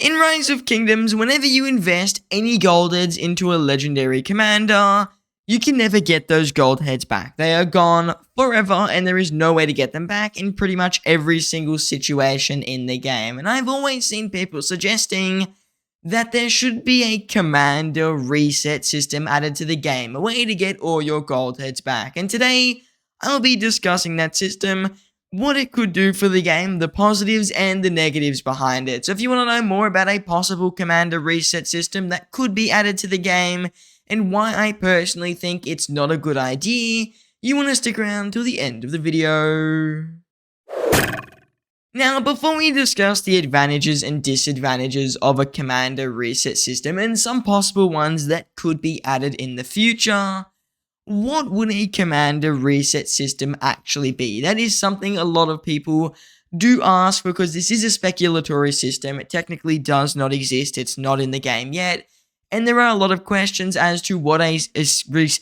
In Rise of Kingdoms, whenever you invest any gold heads into a legendary commander, you can never get those gold heads back. They are gone forever and there is no way to get them back in pretty much every single situation in the game. And I've always seen people suggesting that there should be a commander reset system added to the game, a way to get all your gold heads back. And today, I'll be discussing that system, what it could do for the game, the positives and the negatives behind it. So if you want to know more about a possible commander reset system that could be added to the game, and why I personally think it's not a good idea, you want to stick around till the end of the video. Now, before we discuss the advantages and disadvantages of a commander reset system and some possible ones that could be added in the future, what would a commander reset system actually be? That is something a lot of people do ask because this is a speculatory system. It technically does not exist. It's not in the game yet. And there are a lot of questions as to what a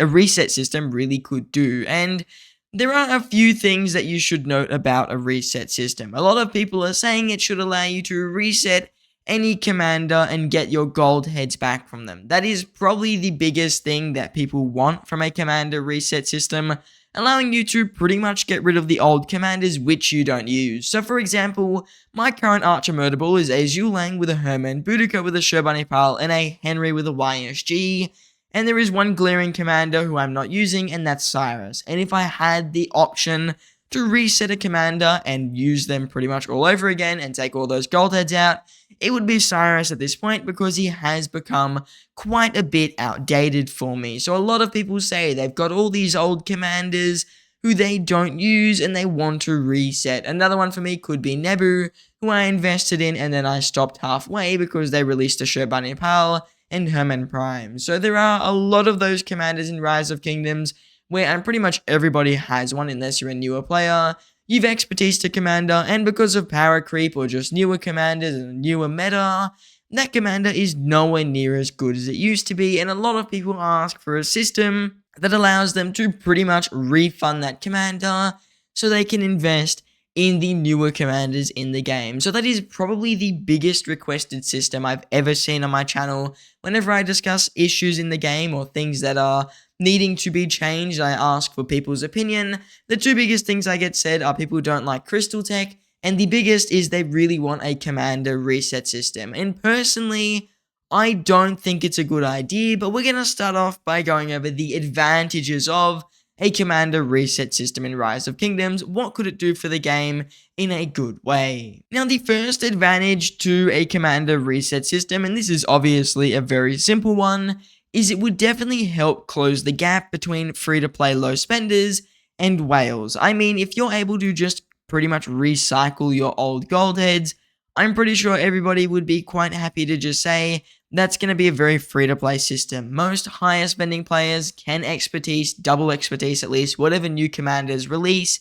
reset system really could do. And there are a few things that you should note about a reset system. A lot of people are saying it should allow you to reset any commander and get your gold heads back from them. That is probably the biggest thing that people want from a commander reset system, allowing you to pretty much get rid of the old commanders which you don't use. So for example, my current Archer Murderball is a Zhu Lang with a Herman, Boudica with a Shirbanipal, and a Henry with a YSG. And there is one glaring commander who I'm not using, and that's Cyrus. And if I had the option to reset a commander and use them pretty much all over again and take all those gold heads out, it would be Cyrus at this point because he has become quite a bit outdated for me. So a lot of people say they've got all these old commanders who they don't use and they want to reset. Another one for me could be Nebu, who I invested in and then I stopped halfway because they released a Shirbanipal and Herman Prime. So there are a lot of those commanders in Rise of Kingdoms where pretty much everybody has one unless you're a newer player. You've expertise to commander, and because of power creep or just newer commanders and newer meta, that commander is nowhere near as good as it used to be, and a lot of people ask for a system that allows them to pretty much refund that commander so they can invest in the newer commanders in the game. So that is probably the biggest requested system I've ever seen on my channel. Whenever I discuss issues in the game or things that are needing to be changed, I ask for people's opinion. The two biggest things I get said are people don't like Crystal Tech, and the biggest is they really want a commander reset system. And personally, I don't think it's a good idea, but we're going to start off by going over the advantages of a commander reset system in Rise of Kingdoms. What could it do for the game in a good way? Now, the first advantage to a commander reset system, and this is obviously a very simple one, is it would definitely help close the gap between free-to-play low spenders and whales. I mean, if you're able to just pretty much recycle your old gold heads, I'm pretty sure everybody would be quite happy to just say that's going to be a very free-to-play system. Most higher spending players can expertise, double expertise at least, whatever new commanders release,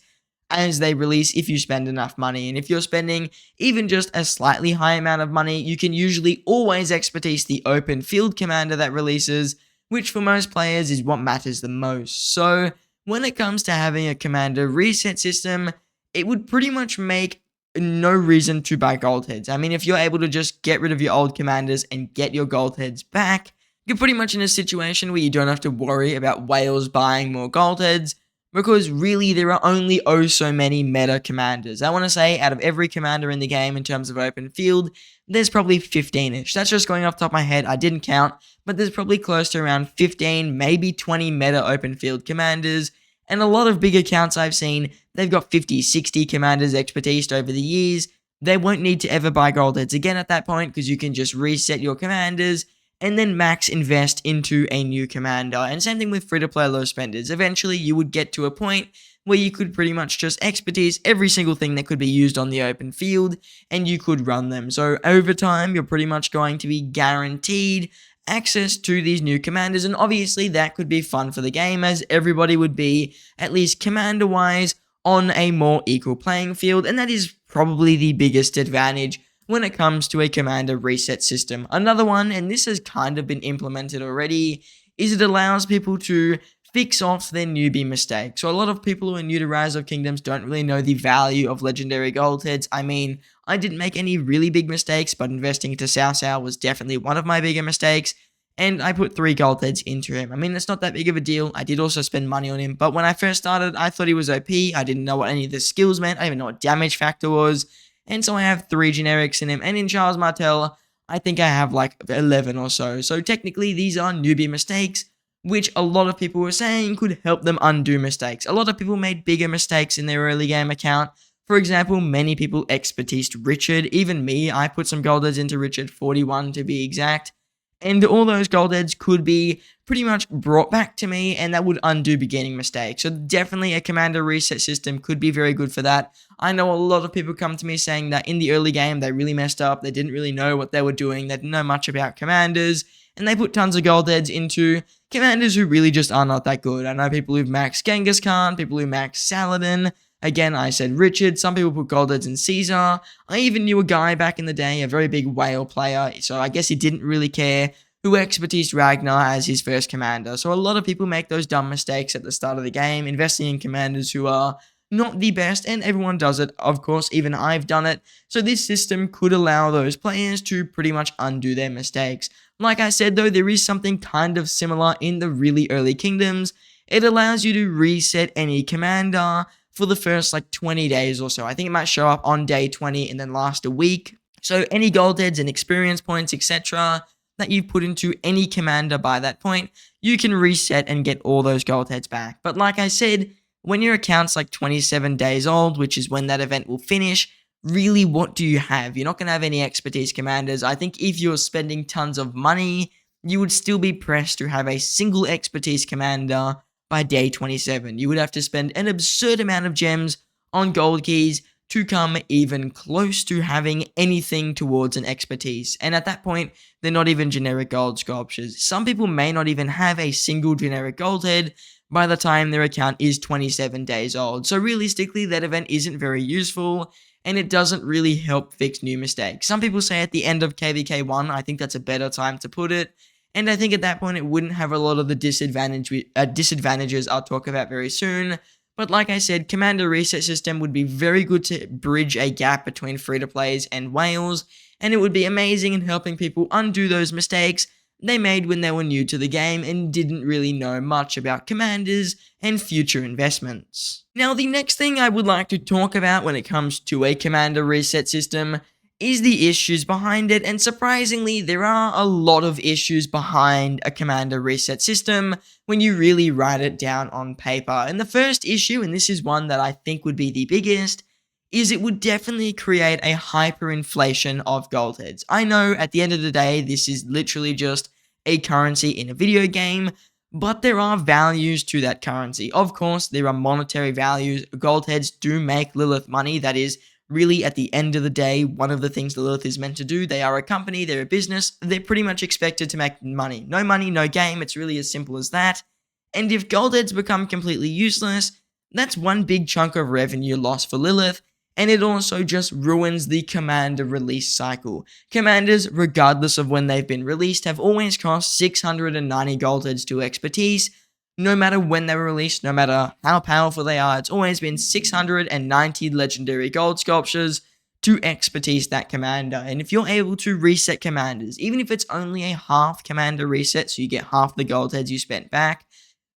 as they release if you spend enough money. And if you're spending even just a slightly high amount of money, you can usually always expertise the open field commander that releases, which for most players is what matters the most. So when it comes to having a commander reset system, it would pretty much make no reason to buy gold heads. I mean, if you're able to just get rid of your old commanders and get your gold heads back, you're pretty much in a situation where you don't have to worry about whales buying more gold heads, because really there are only oh so many meta commanders. I want to say out of every commander in the game in terms of open field, there's probably 15-ish. That's just going off the top of my head, I didn't count, but there's probably close to around 15, maybe 20 meta open field commanders, and a lot of big accounts I've seen, they've got 50, 60 commanders expertised over the years. They won't need to ever buy gold heads again at that point because you can just reset your commanders and then max invest into a new commander. And same thing with free-to-play low spenders. Eventually, you would get to a point where you could pretty much just expertise every single thing that could be used on the open field, and you could run them. So over time, you're pretty much going to be guaranteed access to these new commanders, and obviously that could be fun for the game as everybody would be, at least commander-wise, on a more equal playing field, and that is probably the biggest advantage when it comes to a commander reset system. Another one, and this has kind of been implemented already, is it allows people to fix off their newbie mistakes. So a lot of people who are new to Rise of Kingdoms don't really know the value of legendary gold heads. I mean, I didn't make any really big mistakes, but investing into Cao Cao was definitely one of my bigger mistakes. And I put 3 gold heads into him. I mean, it's not that big of a deal. I did also spend money on him, but when I first started, I thought he was OP. I didn't know what any of the skills meant. I didn't even know what damage factor was. And so I have 3 generics in him. And in Charles Martel, I think I have like 11 or so. So technically, these are newbie mistakes, which a lot of people were saying could help them undo mistakes. A lot of people made bigger mistakes in their early game account. For example, many people expertised Richard. Even me, I put some gold heads into Richard, 41 to be exact. And all those gold heads could be pretty much brought back to me, and that would undo beginning mistakes. So definitely a commander reset system could be very good for that. I know a lot of people come to me saying that in the early game, they really messed up. They didn't really know what they were doing. They didn't know much about commanders, and they put tons of gold heads into commanders who really just are not that good. I know people who've maxed Genghis Khan, people who maxed Saladin. Again, I said Richard. Some people put gold heads in Caesar. I even knew a guy back in the day, a very big whale player, so I guess he didn't really care, who expertised Ragnar as his first commander. So a lot of people make those dumb mistakes at the start of the game, investing in commanders who are not the best, and everyone does it. Of course, even I've done it. So this system could allow those players to pretty much undo their mistakes. Like I said though, there is something kind of similar in the really early kingdoms. It allows you to reset any commander for the first like 20 days or so. I think it might show up on day 20 and then last a week. So any gold heads and experience points, etc., that you've put into any commander by that point, you can reset and get all those gold heads back. But like I said, when your account's like 27 days old, which is when that event will finish, really what do you have? You're not going to have any expertise commanders. I think if you're spending tons of money, you would still be pressed to have a single expertise commander by day 27. You would have to spend an absurd amount of gems on gold keys to come even close to having anything towards an expertise. And at that point, they're not even generic gold sculptures. Some people may not even have a single generic gold head by the time their account is 27 days old. So realistically, that event isn't very useful, and it doesn't really help fix new mistakes. Some people say at the end of KVK1, I think that's a better time to put it. And I think at that point, it wouldn't have a lot of the disadvantages I'll talk about very soon. But like I said, Commander Reset System would be very good to bridge a gap between free-to-plays and whales, and it would be amazing in helping people undo those mistakes they made when they were new to the game and didn't really know much about commanders and future investments. Now, the next thing I would like to talk about when it comes to a Commander Reset System is the issues behind it, and surprisingly, there are a lot of issues behind a Commander Reset System when you really write it down on paper. And the first issue, and this is one that I think would be the biggest, is it would definitely create a hyperinflation of gold heads. I know at the end of the day, this is literally just a currency in a video game, but there are values to that currency. Of course, there are monetary values. Gold heads do make Lilith money. That is really, at the end of the day, one of the things Lilith is meant to do. They are a company, they're a business, they're pretty much expected to make money. No money, no game, it's really as simple as that. And if gold heads become completely useless, that's one big chunk of revenue lost for Lilith, and it also just ruins the commander release cycle. Commanders, regardless of when they've been released, have always cost 690 gold heads to expertise. No matter when they were released, no matter how powerful they are, it's always been 690 legendary gold sculptures to expertise that commander. And if you're able to reset commanders, even if it's only a half commander reset, so you get half the gold heads you spent back,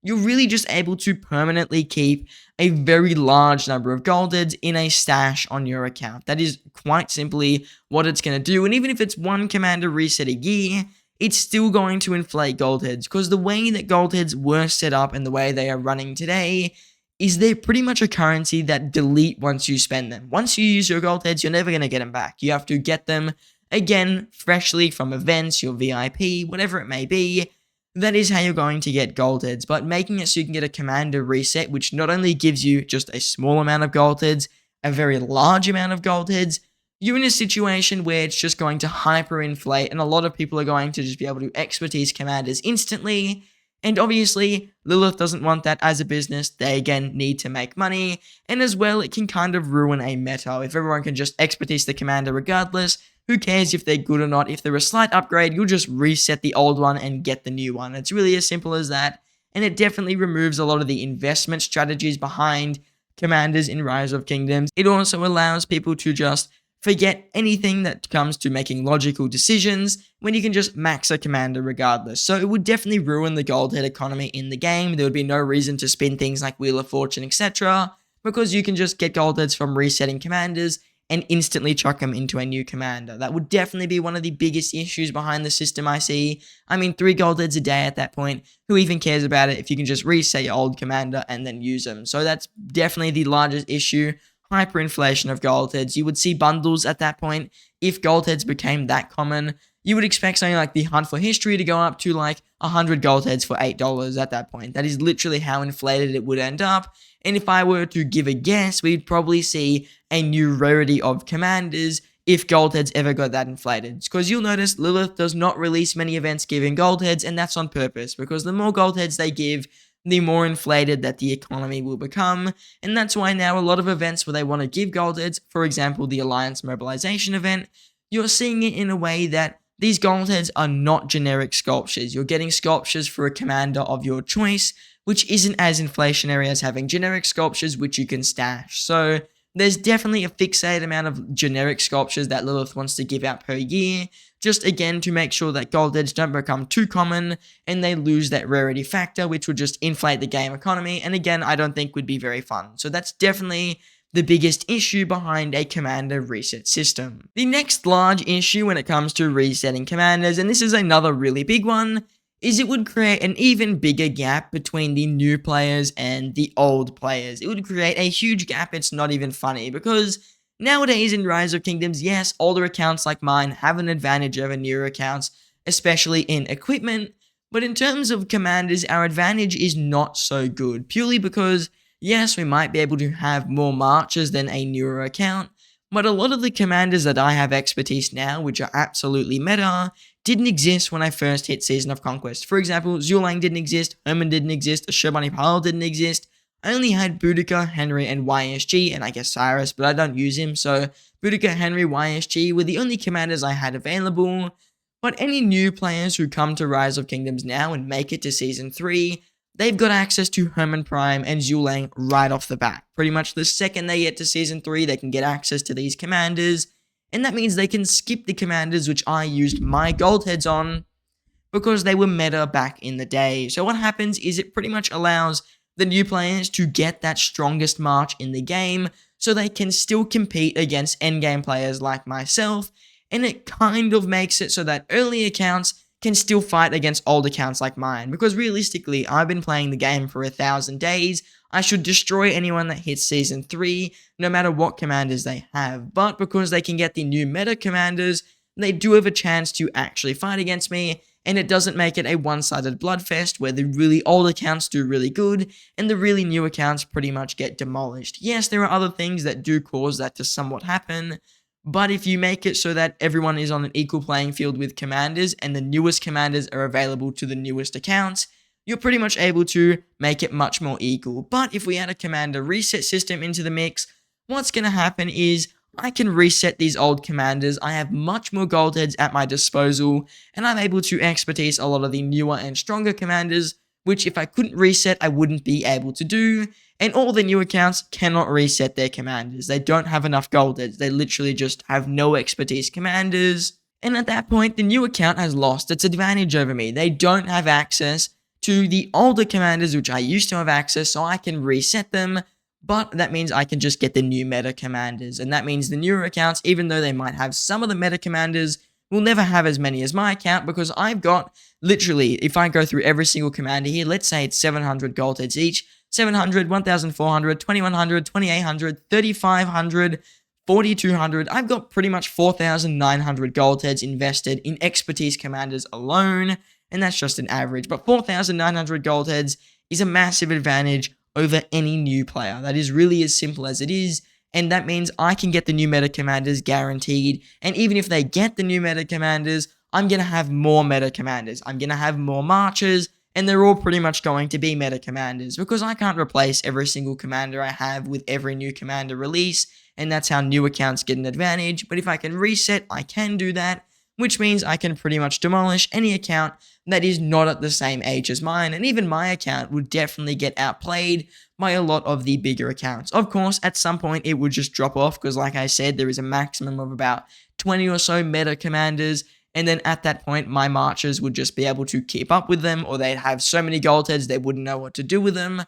you're really just able to permanently keep a very large number of gold heads in a stash on your account. That is quite simply what it's going to do. And even if it's one commander reset a year, it's still going to inflate gold heads, because the way that gold heads were set up and the way they are running today is they're pretty much a currency that delete once you spend them. Once you use your gold heads, you're never going to get them back. You have to get them again freshly from events, your VIP, whatever it may be. That is how you're going to get gold heads, but making it so you can get a commander reset, which not only gives you just a small amount of gold heads, a very large amount of gold heads, you're in a situation where it's just going to hyperinflate, and a lot of people are going to just be able to expertise commanders instantly. And obviously, Lilith doesn't want that as a business. They again need to make money, and as well, it can kind of ruin a meta. If everyone can just expertise the commander regardless, who cares if they're good or not? If they're a slight upgrade, you'll just reset the old one and get the new one. It's really as simple as that, and it definitely removes a lot of the investment strategies behind commanders in Rise of Kingdoms. It also allows people to just forget anything that comes to making logical decisions when you can just max a commander regardless. So it would definitely ruin the gold head economy in the game. There would be no reason to spin things like Wheel of Fortune, etc., because you can just get gold heads from resetting commanders and instantly chuck them into a new commander. That would definitely be one of the biggest issues behind the system I see. I mean, 3 gold heads a day at that point. Who even cares about it if you can just reset your old commander and then use them? So that's definitely the largest issue. Hyperinflation of gold heads. You would see bundles at that point. If gold heads became that common, you would expect something like the Hunt for History to go up to like 100 gold heads for $8 at that point. That is literally how inflated it would end up. And if I were to give a guess, we'd probably see a new rarity of commanders if gold heads ever got that inflated. Because you'll notice Lilith does not release many events giving gold heads, and that's on purpose, because the more gold heads they give, the more inflated that the economy will become. And that's why now a lot of events where they want to give gold heads, for example the Alliance Mobilization event, you're seeing it in a way that these gold heads are not generic sculptures. You're getting sculptures for a commander of your choice, which isn't as inflationary as having generic sculptures which you can stash. So there's definitely a fixated amount of generic sculptures that Lilith wants to give out per year, just again to make sure that gold heads don't become too common and they lose that rarity factor, which would just inflate the game economy, and again I don't think would be very fun. So that's definitely the biggest issue behind a commander reset system. The next large issue when it comes to resetting commanders, and this is another really big one, is it would create an even bigger gap between the new players and the old players. It would create a huge gap. It's not even funny, because nowadays in Rise of Kingdoms, yes, older accounts like mine have an advantage over newer accounts, especially in equipment, but in terms of commanders, our advantage is not so good, purely because, yes, we might be able to have more marches than a newer account, but a lot of the commanders that I have expertise now, which are absolutely meta, didn't exist when I first hit Season of Conquest. For example, Zulang didn't exist, Herman didn't exist, Shirvani Pal didn't exist. I only had Boudica, Henry, and YSG, and I guess Cyrus, but I don't use him, so Boudica, Henry, YSG were the only commanders I had available. But any new players who come to Rise of Kingdoms now and make it to Season 3, they've got access to Herman Prime and Zulang right off the bat. Pretty much the second they get to Season 3, they can get access to these commanders, and that means they can skip the commanders which I used my gold heads on because they were meta back in the day. So what happens is it pretty much allows the new players to get that strongest march in the game so they can still compete against endgame players like myself, and it kind of makes it so that early accounts can still fight against old accounts like mine, because realistically, I've been playing the game for 1,000 days. I should destroy anyone that hits Season 3, no matter what commanders they have, but because they can get the new meta commanders, they do have a chance to actually fight against me, and it doesn't make it a one-sided bloodfest where the really old accounts do really good, and the really new accounts pretty much get demolished. Yes, there are other things that do cause that to somewhat happen, but if you make it so that everyone is on an equal playing field with commanders, and the newest commanders are available to the newest accounts, you're pretty much able to make it much more equal. But if we add a commander reset system into the mix, what's going to happen is I can reset these old commanders. I have much more gold heads at my disposal, and I'm able to expertise a lot of the newer and stronger commanders, which if I couldn't reset, I wouldn't be able to do. And all the new accounts cannot reset their commanders. They don't have enough gold heads. They literally just have no expertise commanders. And at that point, the new account has lost its advantage over me. They don't have access to the older commanders, which I used to have access, so I can reset them, but that means I can just get the new meta commanders, and that means the newer accounts, even though they might have some of the meta commanders, will never have as many as my account, because I've got, literally, if I go through every single commander here, let's say it's 700 gold heads each, 700, 1400, 2100, 2800, 3500, 4200, I've got pretty much 4,900 gold heads invested in expertise commanders alone, and that's just an average, but 4,900 gold heads is a massive advantage over any new player. That is really as simple as it is, and that means I can get the new meta commanders guaranteed, and even if they get the new meta commanders, I'm going to have more meta commanders. I'm going to have more marches, and they're all pretty much going to be meta commanders, because I can't replace every single commander I have with every new commander release, and that's how new accounts get an advantage. But if I can reset, I can do that. which means I can pretty much demolish any account that is not at the same age as mine, and even my account would definitely get outplayed by a lot of the bigger accounts. Of course, at some point it would just drop off because, like I said, there is a maximum of about 20 or so meta commanders, and then at that point my marchers would just be able to keep up with them, or they'd have so many gold heads they wouldn't know what to do with them.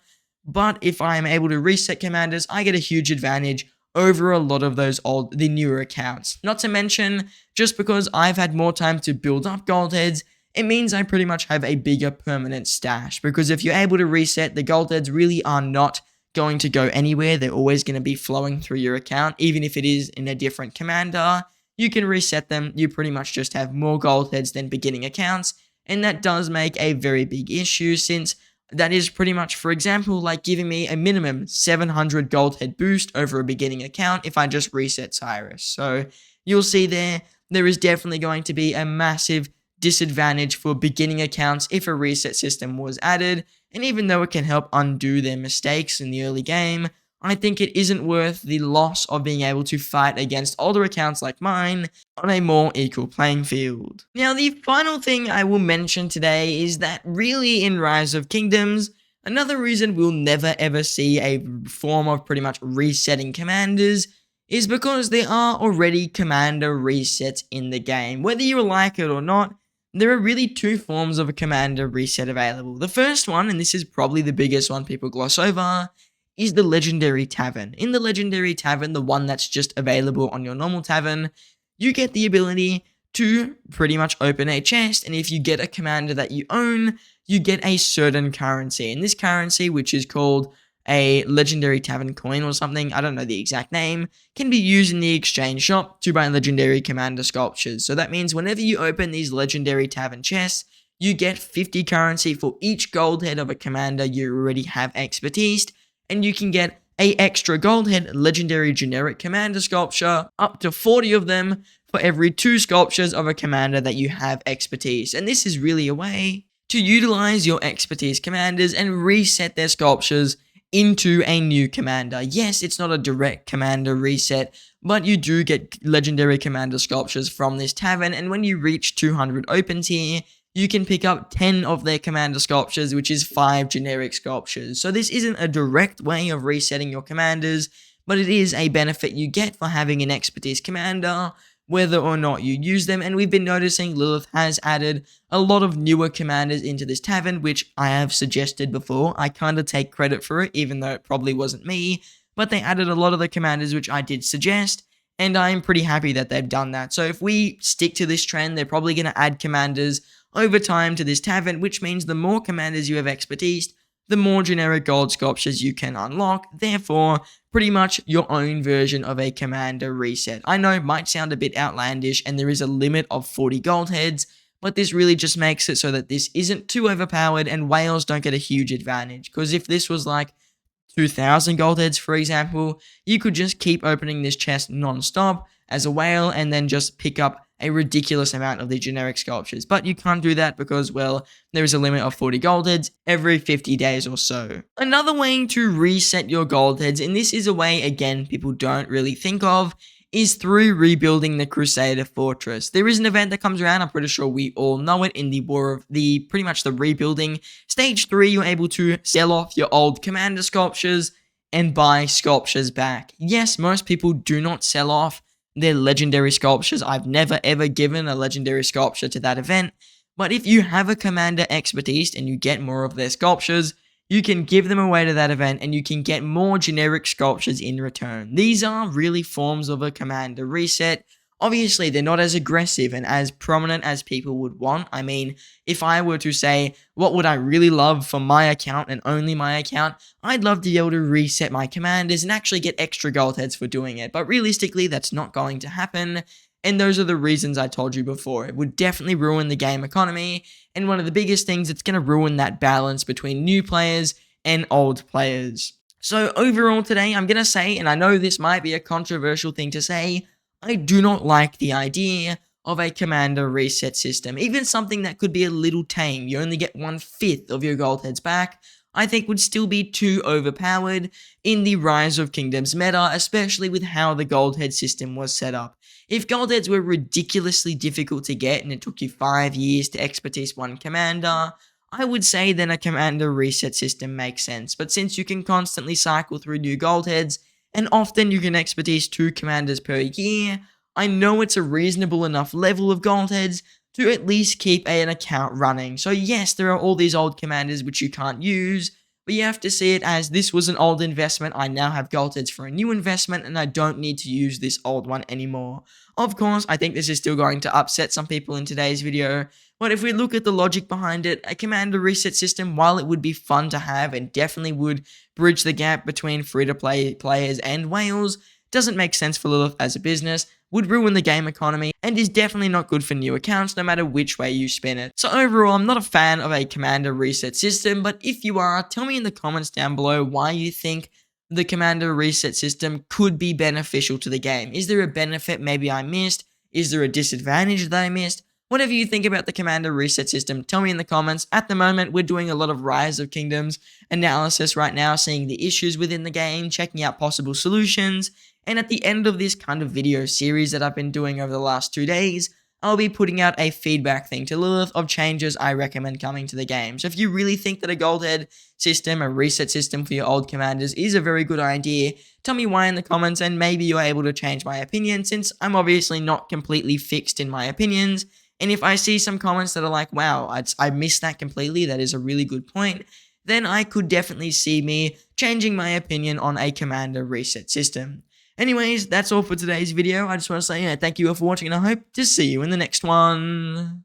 But if I am able to reset commanders, I get a huge advantage over a lot of the newer accounts. Not to mention, just because I've had more time to build up gold heads, it means I pretty much have a bigger permanent stash, because if you're able to reset, the gold heads really are not going to go anywhere. They're always going to be flowing through your account, even if it is in a different commander. You can reset them, you pretty much just have more gold heads than beginning accounts, and that does make a very big issue, since that is pretty much, for example, like giving me a minimum 700 gold head boost over a beginning account if I just reset Cyrus. So you'll see there is definitely going to be a massive disadvantage for beginning accounts if a reset system was added, and even though it can help undo their mistakes in the early game, I think it isn't worth the loss of being able to fight against older accounts like mine on a more equal playing field. Now, the final thing I will mention today is that really in Rise of Kingdoms, another reason we'll never ever see a form of pretty much resetting commanders is because there are already commander resets in the game. Whether you like it or not, there are really two forms of a commander reset available. The first one, and this is probably the biggest one people gloss over, is the Legendary Tavern. In the Legendary Tavern, the one that's just available on your normal tavern, you get the ability to pretty much open a chest, and if you get a commander that you own, you get a certain currency. And this currency, which is called a Legendary Tavern coin or something, I don't know the exact name, can be used in the exchange shop to buy legendary commander sculptures. So that means whenever you open these Legendary Tavern chests, you get 50 currency for each gold head of a commander you already have expertise, and you can get a extra gold head legendary generic commander sculpture, up to 40 of them for every 2 sculptures of a commander that you have expertise. And this is really a way to utilize your expertise commanders and reset their sculptures into a new commander. Yes, it's not a direct commander reset, but you do get legendary commander sculptures from this tavern, and when you reach 200 opens here, you can pick up 10 of their commander sculptures, which is 5 generic sculptures. So this isn't a direct way of resetting your commanders, but it is a benefit you get for having an expertise commander, whether or not you use them. And we've been noticing Lilith has added a lot of newer commanders into this tavern, which I have suggested before. I kind of take credit for it, even though it probably wasn't me, but they added a lot of the commanders which I did suggest, and I'm pretty happy that they've done that. So if we stick to this trend, they're probably going to add commanders over time to this tavern, which means the more commanders you have expertise, the more generic gold sculptures you can unlock, therefore pretty much your own version of a commander reset. I know it might sound a bit outlandish and there is a limit of 40 gold heads, but this really just makes it so that this isn't too overpowered and whales don't get a huge advantage, because if this was like 2,000 gold heads, for example, you could just keep opening this chest non-stop as a whale and then just pick up a ridiculous amount of the generic sculptures. But you can't do that because, well, there is a limit of 40 gold heads every 50 days or so. Another way to reset your gold heads, and this is a way, again, people don't really think of, is through rebuilding the Crusader Fortress. There is an event that comes around, I'm pretty sure we all know it, in the War of pretty much the rebuilding. Stage 3, you're able to sell off your old commander sculptures and buy sculptures back. Yes, most people do not sell off their legendary sculptures. I've never ever given a legendary sculpture to that event, but if you have a commander expertise and you get more of their sculptures, you can give them away to that event and you can get more generic sculptures in return. These are really forms of a commander reset. Obviously, they're not as aggressive and as prominent as people would want. I mean, if I were to say, what would I really love for my account and only my account, I'd love to be able to reset my commanders and actually get extra gold heads for doing it. But realistically, that's not going to happen. And those are the reasons I told you before. It would definitely ruin the game economy. And one of the biggest things, it's going to ruin that balance between new players and old players. So overall today, I'm going to say, and I know this might be a controversial thing to say, I do not like the idea of a commander reset system. Even something that could be a little tame, you only get 1/5 of your gold heads back, I think would still be too overpowered in the Rise of Kingdoms meta, especially with how the gold head system was set up. If gold heads were ridiculously difficult to get and it took you 5 years to expertise one commander, I would say then a commander reset system makes sense. But since you can constantly cycle through new gold heads, and often you can expertise 2 commanders per year, I know it's a reasonable enough level of gold heads to at least keep an account running. So yes, there are all these old commanders which you can't use, but you have to see it as this was an old investment, I now have gold heads for a new investment, and I don't need to use this old one anymore. Of course, I think this is still going to upset some people in today's video, but if we look at the logic behind it, a commander reset system, while it would be fun to have and definitely would bridge the gap between free-to-play players and whales, doesn't make sense for Lilith as a business, would ruin the game economy, and is definitely not good for new accounts no matter which way you spin it. So overall, I'm not a fan of a commander reset system, but if you are, tell me in the comments down below why you think the commander reset system could be beneficial to the game. Is there a benefit maybe I missed? Is there a disadvantage that I missed? Whatever you think about the commander reset system, tell me in the comments. At the moment, we're doing a lot of Rise of Kingdoms analysis right now, seeing the issues within the game, checking out possible solutions, and at the end of this kind of video series that I've been doing over the last 2 days, I'll be putting out a feedback thing to Lilith of changes I recommend coming to the game. So if you really think that a gold head system, a reset system for your old commanders is a very good idea, tell me why in the comments, and maybe you're able to change my opinion, since I'm obviously not completely fixed in my opinions. And if I see some comments that are like, wow, I missed that completely, that is a really good point, then I could definitely see me changing my opinion on a commander reset system. Anyways, that's all for today's video. I just want to say thank you all for watching, and I hope to see you in the next one.